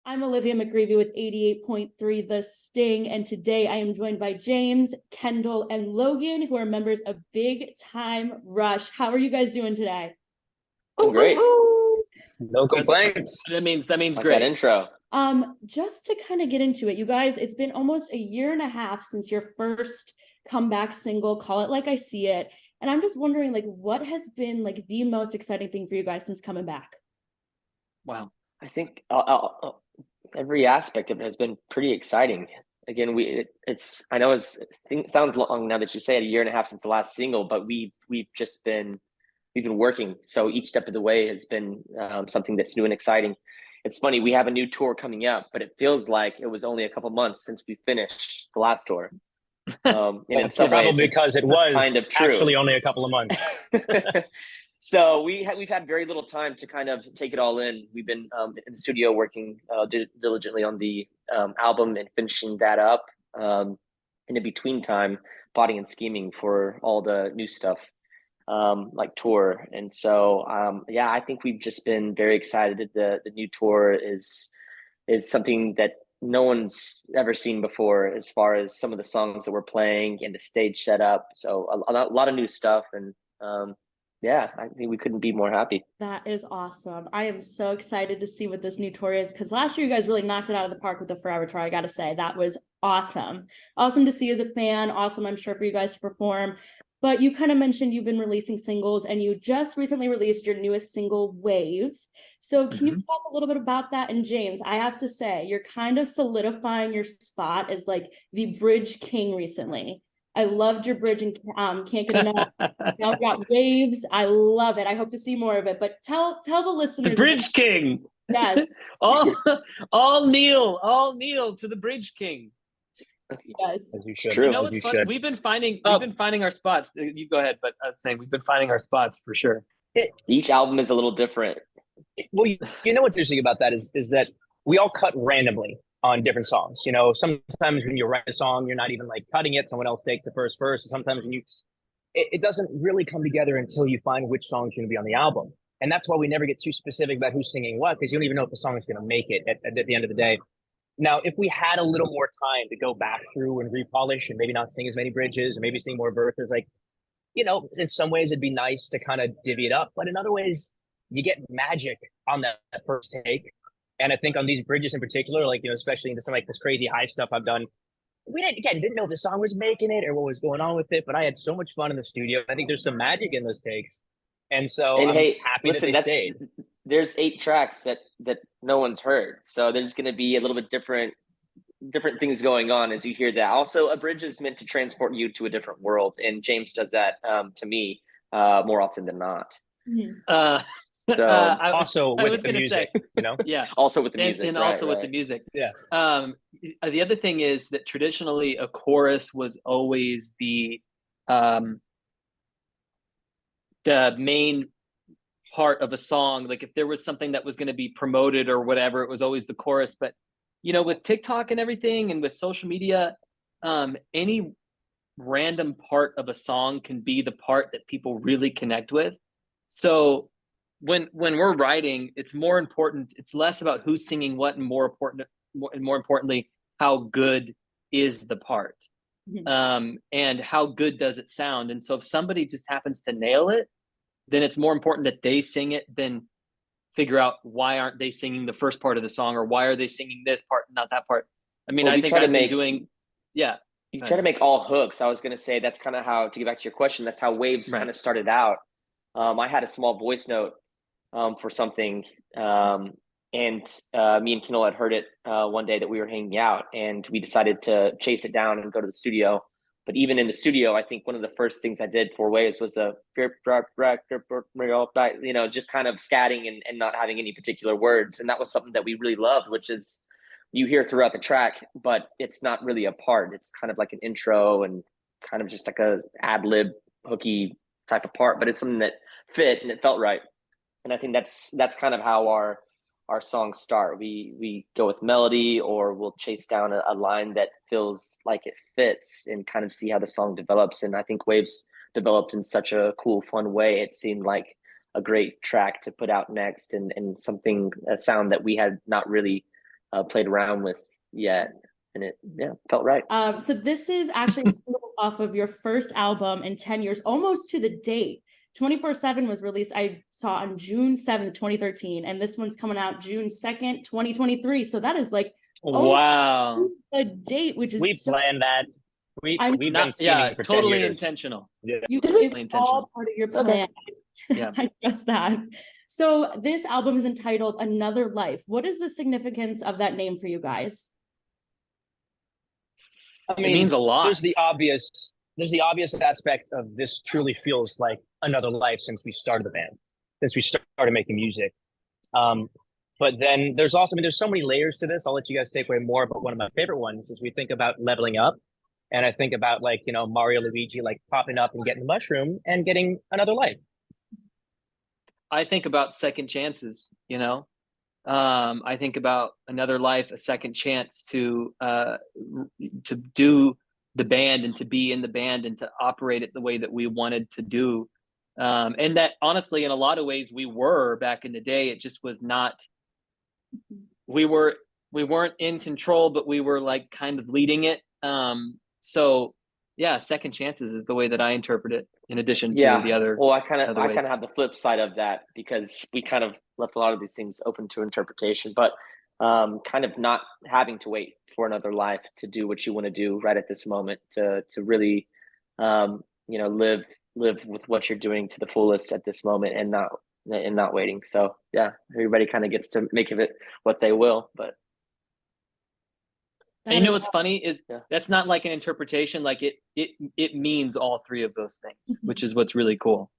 I'm Olivia McGreevy with 88.3 The Sting, and today I am joined by James, Kendall, and Logan, who are members of Big Time Rush. How are you guys doing today? Great. No complaints. That means Like great. that intro. Just to kind of get into it, you guys, it's been almost a year and a half since your first comeback single, Call It Like I See It. And I'm just wondering, like, what has been like the most exciting thing for you guys since coming back? Wow. I think every aspect of it has been pretty exciting. Again, it's I know it sounds long now that you say it, a year and a half since the last single, but we've been working. So each step of the way has been something that's new and exciting. It's funny, we have a new tour coming up, but it feels like it was only a couple months since we finished the last tour. And in some ways, probably because it was kind of true. actually only a couple of months. So we've had very little time to kind of take it all in. We've been in the studio working diligently on the album and finishing that up. And in between time, plotting and scheming for all the new stuff, like tour. And so, yeah, I think we've just been very excited. The new tour is something that no one's ever seen before, as far as some of the songs that we're playing and the stage setup. So a lot of new stuff, and yeah, I think we couldn't be more happy. That is awesome. I am so excited to see what this new tour is, because last year you guys really knocked it out of the park with the Forever Tour. I gotta say, that was awesome. Awesome to see as a fan. Awesome, I'm sure, for you guys to perform. But you kind of mentioned you've been releasing singles, and you just recently released your newest single, Waves. So can you talk a little bit about that? And James, I have to say, you're kind of solidifying your spot as like the Bridge King recently. I loved your bridge and can't get enough. Now we've got Waves. I love it. I hope to see more of it. But tell the listeners. The Bridge King. Yes. all kneel to the Bridge King. Yes. As you should. True. You know what's fun? We've been finding our spots. You go ahead, but I was saying we've been finding our spots for sure. Each album is a little different. Well, you know what's interesting about that is that we all cut randomly on different songs. You know, sometimes when you write a song, you're not even like cutting it. Someone else takes the first verse. And sometimes when it doesn't really come together until you find which song's going to be on the album. And that's why we never get too specific about who's singing what, because you don't even know if the song is going to make it at the end of the day. Now, if we had a little more time to go back through and repolish and maybe not sing as many bridges or maybe sing more verses, like, you know, in some ways it'd be nice to kind of divvy it up. But in other ways, you get magic on that first take. And I think on these bridges in particular, like, you know, especially into some like this crazy high stuff I've done, we didn't know if the song was making it or what was going on with it, but I had so much fun in the studio. I think there's some magic in those takes. And so I'm happy that they stayed. There's 8 tracks that no one's heard. So there's going to be a little bit different things going on as you hear that. Also, a bridge is meant to transport you to a different world. And James does that to me more often than not. So, I was going to say, you know, yeah. Also with the music, and also with the music. Yeah. The other thing is that traditionally a chorus was always the main part of a song. Like if there was something that was going to be promoted or whatever, it was always the chorus. But you know, with TikTok and everything, and with social media, any random part of a song can be the part that people really connect with. So when we're writing, it's more important. It's less about who's singing what, and more importantly, how good is the part, and how good does it sound. And so if somebody just happens to nail it, then it's more important that they sing it than figure out why aren't they singing the first part of the song, or why are they singing this part, not that part. I mean, I think I've been doing, yeah. You try to make all hooks. I was going to say that's kind of how, to get back to your question, that's how Waves kind of started out. I had a small voice note for something, and me and Kendall had heard it one day that we were hanging out, and we decided to chase it down and go to the studio. But even in the studio, I think one of the first things I did for Waves was you know, just kind of scatting and not having any particular words. And that was something that we really loved, which is you hear throughout the track, but it's not really a part. It's kind of like an intro and kind of just like a ad lib hooky type of part, but it's something that fit and it felt right. And I think that's kind of how our songs start. We go with melody, or we'll chase down a line that feels like it fits and kind of see how the song develops. And I think Waves developed in such a cool, fun way. It seemed like a great track to put out next, and a sound that we had not really played around with yet, and it felt right. So this is actually a single off of your first album in 10 years, almost to the date. 24/7 was released, I saw, on June 7th, 2013, and this one's coming out June 2nd, 2023. So that is like Wow, a date, which is We planned that. We've been scheming for 10 totally years. intentional. it's intentional. all part of your plan. Yeah. I trust that. So this album is entitled Another Life. What is the significance of that name for you guys? I mean, It means a lot. There's the obvious aspect of this truly feels like another life since we started the band, since we started making music. But then there's also, I mean, there's so many layers to this. I'll let you guys take away more. But one of my favorite ones is we think about leveling up. And I think about, like, you know, Mario Luigi, like popping up and getting the mushroom and getting another life. I think about second chances, you know. I think about another life, a second chance to do the band and to be in the band and to operate it the way that we wanted to do. And that honestly, in a lot of ways we were back in the day. It just was not, we weren't in control, but we were like kind of leading it. So yeah, second chances is the way that I interpret it, in addition to the other. Well, I kind of ways. have the flip side of that, because we kind of left a lot of these things open to interpretation, but kind of not having to wait for another life to do what you want to do right at this moment, to really you know, live with what you're doing to the fullest at this moment, and not waiting. So yeah, everybody kind of gets to make of it what they will, but and you know what's funny is that's not like an interpretation. Like it means all three of those things, which is what's really cool.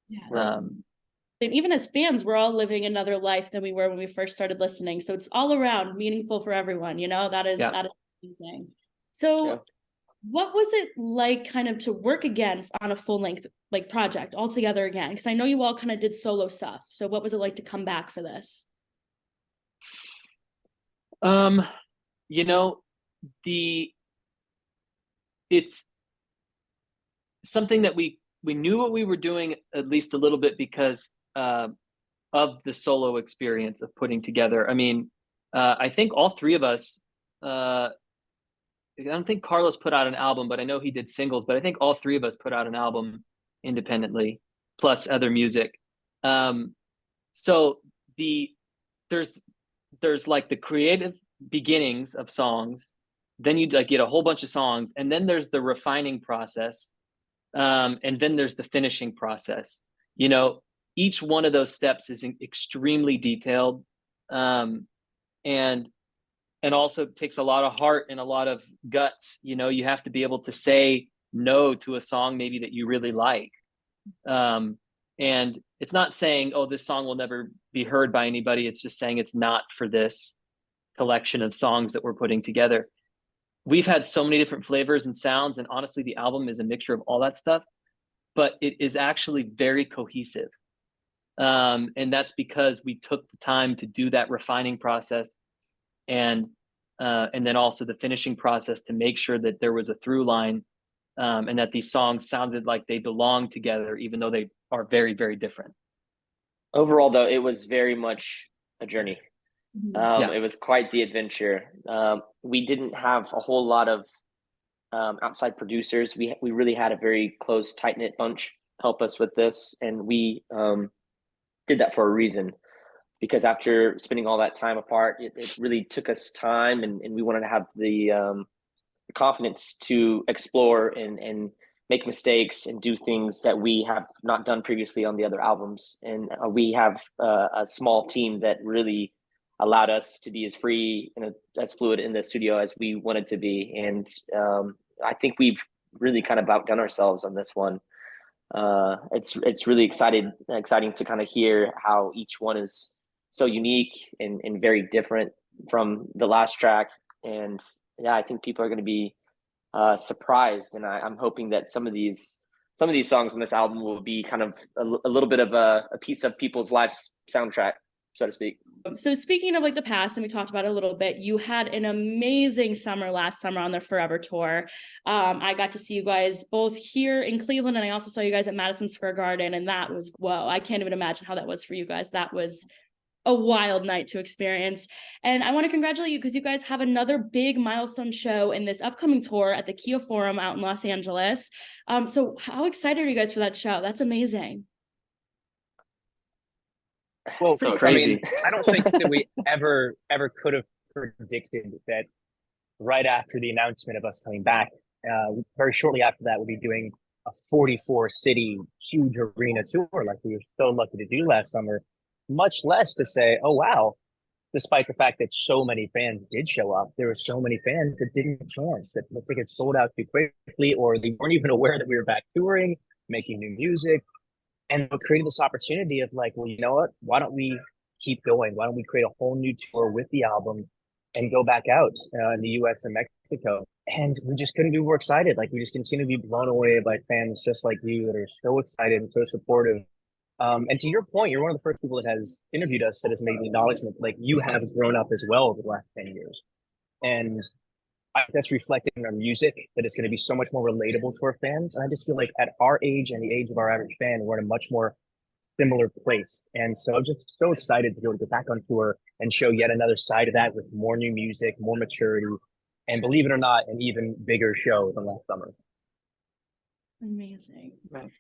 Yes. And even as fans, we're all living another life than we were when we first started listening. So it's all around meaningful for everyone. You know, that is amazing. So what was it like kind of to work again on a full length like project all together again? Because I know you all kind of did solo stuff. So what was it like to come back for this? You know, it's something that we knew what we were doing at least a little bit because of the solo experience of putting together. I mean, I think all three of us, I don't think Carlos put out an album, but I know he did singles, but I think all three of us put out an album independently, plus other music. So there's like the creative beginnings of songs, then you like get a whole bunch of songs, and then there's the refining process, and then there's the finishing process. You know, each one of those steps is extremely detailed, and also takes a lot of heart and a lot of guts. You know, you have to be able to say no to a song maybe that you really like, and it's not saying, oh, this song will never be heard by anybody. It's just saying it's not for this collection of songs that we're putting together. We've had so many different flavors and sounds, and honestly, the album is a mixture of all that stuff, but it is actually very cohesive. And that's because we took the time to do that refining process, and then also the finishing process to make sure that there was a through line, and that these songs sounded like they belonged together, even though they are very, very different. Overall, though, it was very much a journey. It was quite the adventure. We didn't have a whole lot of outside producers. We really had a very close, tight-knit bunch help us with this, and we did that for a reason, because after spending all that time apart, it really took us time, and we wanted to have the confidence to explore and make mistakes and do things that we have not done previously on the other albums. And we have a small team that really allowed us to be as free and as fluid in the studio as we wanted to be. And I think we've really kind of outdone ourselves on this one. It's really exciting to kind of hear how each one is so unique and very different from the last track. And yeah, I think people are going to be surprised, and I'm hoping that some of these songs on this album will be kind of a little bit of a piece of people's lives soundtrack, so to speak. So speaking of like the past, and we talked about it a little bit, you had an amazing summer last summer on the Forever Tour. I got to see you guys both here in Cleveland, and I also saw you guys at Madison Square Garden, and that was, whoa, I can't even imagine how that was for you guys. That was a wild night to experience. And I want to congratulate you because you guys have another big milestone show in this upcoming tour at the Kia Forum out in Los Angeles. So how excited are you guys for that show? That's amazing. Well, So crazy. I don't think that we ever could have predicted that right after the announcement of us coming back, very shortly after that, we'll be doing a 44 city huge arena tour like we were so lucky to do last summer, much less to say, oh, wow, despite the fact that so many fans did show up, there were so many fans that didn't have a chance, that the tickets sold out too quickly, or they weren't even aware that we were back touring, making new music. And it created this opportunity of like, well, you know what? Why don't we keep going? Why don't we create a whole new tour with the album and go back out in the US and Mexico? And we just couldn't be more excited. Like, we just continue to be blown away by fans just like you that are so excited and so supportive. And to your point, you're one of the first people that has interviewed us that has made the acknowledgement, like, you have grown up as well over the last 10 years. And that's reflected in our music, that it's going to be so much more relatable to our fans. And I just feel like at our age and the age of our average fan, we're in a much more similar place. And so I'm just so excited to be able to get back on tour and show yet another side of that with more new music, more maturity, and believe it or not, an even bigger show than last summer. Amazing. Right.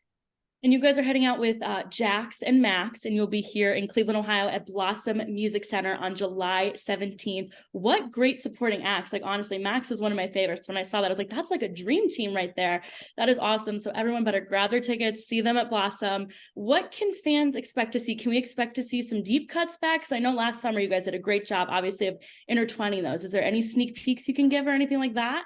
And you guys are heading out with Jax and Max, and you'll be here in Cleveland, Ohio at Blossom Music Center on July 17th. What great supporting acts. Like, honestly, Max is one of my favorites. When I saw that, I was like, that's like a dream team right there. That is awesome. So everyone better grab their tickets, see them at Blossom. What can fans expect to see? Can we expect to see some deep cuts back? Because I know last summer you guys did a great job, obviously, of intertwining those. Is there any sneak peeks you can give or anything like that?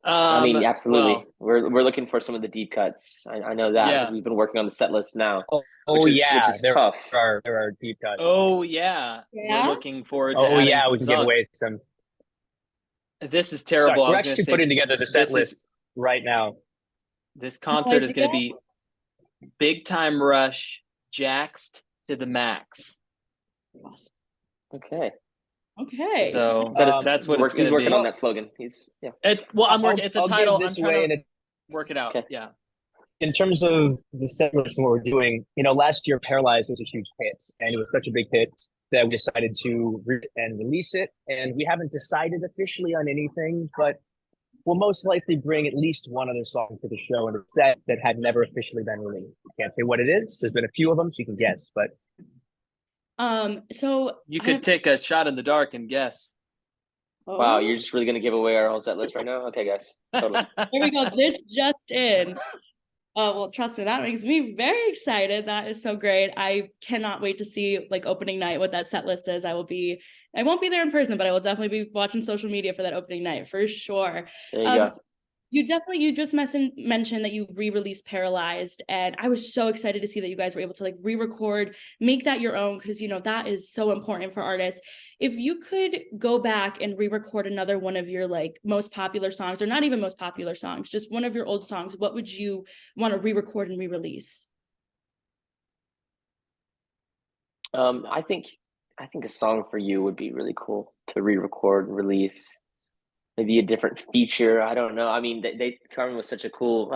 I mean, absolutely. Well, We're looking for some of the deep cuts. I know that because we've been working on the set list now. Which is tough. There are deep cuts. oh yeah. Yeah? We're looking forward to Oh adding yeah, some we can give songs. away some. This is Sorry, terrible. we're actually putting together the set list right now. This concert is going to be Big Time Rush, Jaxed to the Max. Okay. Okay. So that's what it's going He's to working be. on that slogan. It's I'm working. It's a title. I'm trying to and work it out. Okay. Yeah. in terms of the set list and what we're doing, last year Paralyzed was a huge hit, and it was such a big hit that we decided to release it. And we haven't decided officially on anything, but we'll most likely bring at least one other song to the show in a set that had never officially been released. Can't say what it is. There's been a few of them, so you can guess, but so you could take a shot in the dark and guess. Wow, you're just really going to give away our whole set list right now? Okay, guys. Totally. There we go. This just in. Oh, well, trust me, that makes me very excited. That is so great. I cannot wait to see opening night, what that set list is. I won't be there in person, but I will definitely be watching social media for that opening night for sure. There you go. You just mentioned that you re-released Paralyzed, and I was so excited to see that you guys were able to re-record, make that your own, because that is so important for artists. If you could go back and re-record another one of your most popular songs, or not even most popular songs, just one of your old songs, what would you want to re-record and re-release? I think a song for you would be really cool to re-record and release. Maybe a different feature. I don't know. I mean, Carmen was such a cool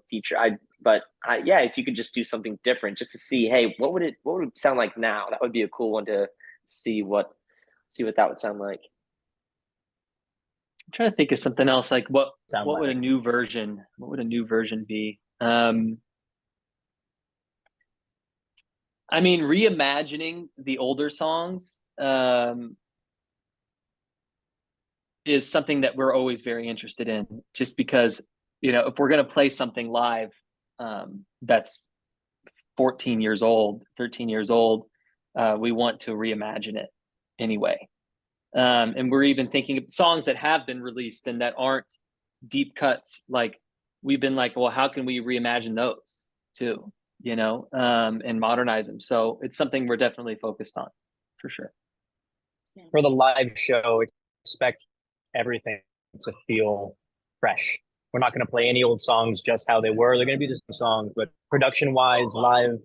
feature. If you could just do something different, just to see, hey, what would it sound like now? That would be a cool one to see what that would sound like. I'm trying to think of something else. What would a new version be? I mean, reimagining the older songs is something that we're always very interested in, just because, if we're going to play something live that's 14 years old, 13 years old, we want to reimagine it anyway. And we're even thinking of songs that have been released and that aren't deep cuts. We've been well, how can we reimagine those too, and modernize them? So it's something we're definitely focused on, for sure. For the live show, expect everything to feel fresh. We're not going to play any old songs just how they were. They're going to be the same songs, but production-wise, live,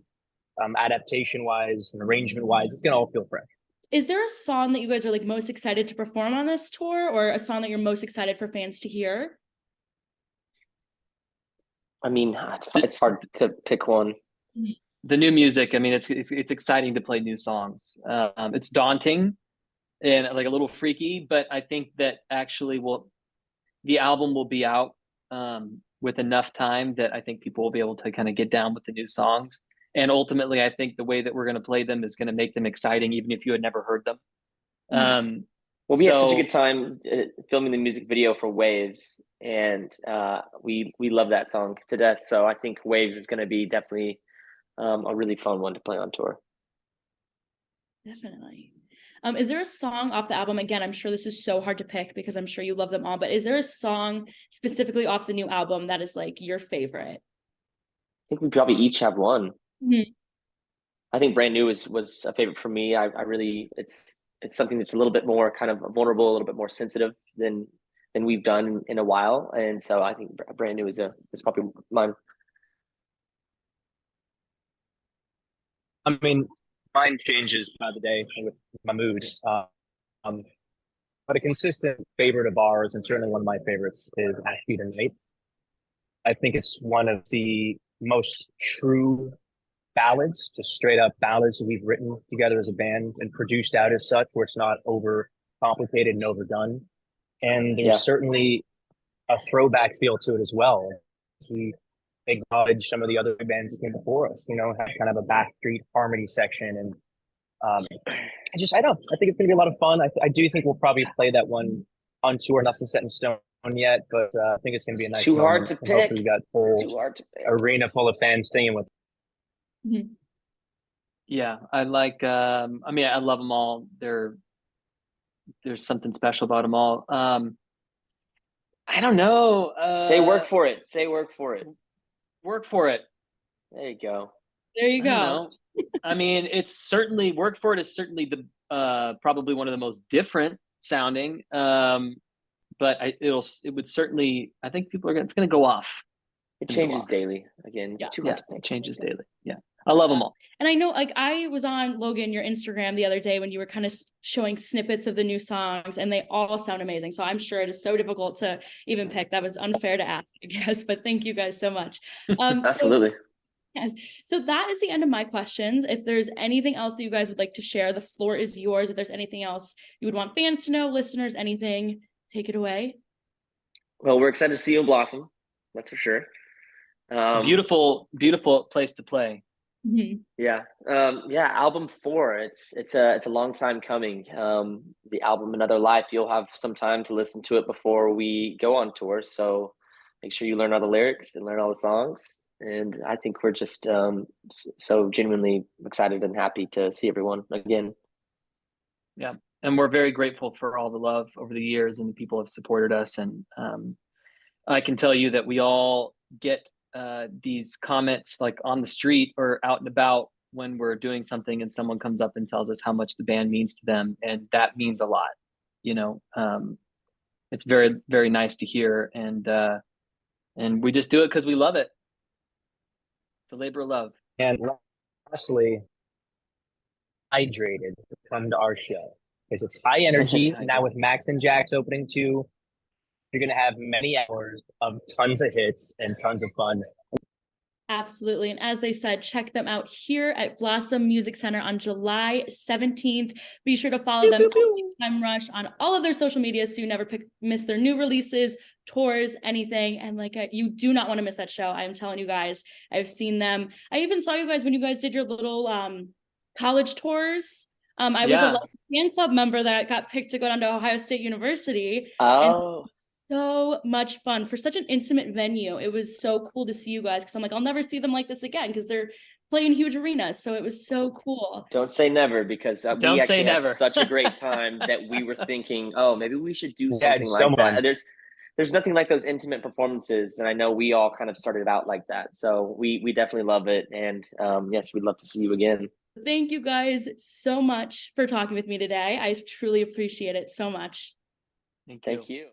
adaptation-wise, and arrangement-wise, it's going to all feel fresh. Is there a song that you guys are most excited to perform on this tour, or a song that you're most excited for fans to hear? I mean, it's hard to pick one. the new music. I mean, it's exciting to play new songs. It's daunting and like a little freaky, but I think that actually the album will be out with enough time that I think people will be able to kind of get down with the new songs. And ultimately, I think the way that we're going to play them is going to make them exciting, even if you had never heard them. Well, we had such a good time filming the music video for Waves, and we love that song to death. So I think Waves is going to be definitely a really fun one to play on tour. Definitely. Is there a song off the album? Again, I'm sure this is so hard to pick because I'm sure you love them all, but is there a song specifically off the new album that is like your favorite? I think we probably each have one. Mm-hmm. I think Brand New was a favorite for me. I really it's something that's a little bit more kind of vulnerable, a little bit more sensitive than we've done in a while, and so I think Brand New is probably mine. I mean, mine changes by the day with my mood. But a consistent favorite of ours, and certainly one of my favorites, is Ask You Tonight. I think it's one of the most true ballads, just straight up ballads that we've written together as a band and produced out as such, where it's not over complicated and overdone. And there's certainly a throwback feel to it as well. We acknowledge some of the other bands that came before us, have kind of a backstreet harmony section. And I think it's going to be a lot of fun. I do think we'll probably play that one on tour. Nothing's set in stone yet, but I think it's going to be a nice too moment. hard to pick. We got whole arena full of fans singing with. Mm-hmm. Yeah, I like. I mean, I love them all. There's something special about them all. I don't know. Say work for it. Say work for it. Work for it. There you go. There you go. I mean, it's certainly Work for It is certainly the probably one of the most different sounding. But it would certainly. I think it's going to go off. It changes daily. Again, it's too much. It changes daily. Yeah. I love them all. And I know, like, I was on Logan, your Instagram the other day when you were kind of showing snippets of the new songs, and they all sound amazing. So I'm sure it is so difficult to even pick. That was unfair to ask, I guess, but thank you guys so much. Absolutely. Yes. So that is the end of my questions. If there's anything else that you guys would like to share, the floor is yours. If there's anything else you would want fans to know, listeners, anything, take it away. Well, we're excited to see you in Blossom. That's for sure. Beautiful place to play. Mm-hmm. Yeah. Album 4. It's a long time coming. The album Another Life, you'll have some time to listen to it before we go on tour. So make sure you learn all the lyrics and learn all the songs. And I think we're just so genuinely excited and happy to see everyone again. Yeah. And we're very grateful for all the love over the years, and the people have supported us. And I can tell you that we all get these comments like on the street or out and about when we're doing something, and someone comes up and tells us how much the band means to them, and that means a lot. It's very, very nice to hear, and we just do it because we love it. It's a labor of love. And lastly, hydrated to come to our show because it's high energy. Now with Max and Jax opening too, you're going to have many hours of tons of hits and tons of fun. Absolutely. And as they said, check them out here at Blossom Music Center on July 17th. Be sure to follow them at Time Rush on all of their social media so you never miss their new releases, tours, anything. And you do not want to miss that show. I'm telling you guys, I've seen them. I even saw you guys when you guys did your little college tours. I was a fan club member that got picked to go down to Ohio State University. Oh. So much fun for such an intimate venue. It was so cool to see you guys because I'm like, I'll never see them like this again because they're playing huge arenas. So it was so cool. Don't say never, because we actually had such a great time that we were thinking, oh, maybe we should do something like that. There's nothing like those intimate performances, and I know we all kind of started out like that. So we definitely love it, and yes, we'd love to see you again. Thank you guys so much for talking with me today. I truly appreciate it so much. Thank you.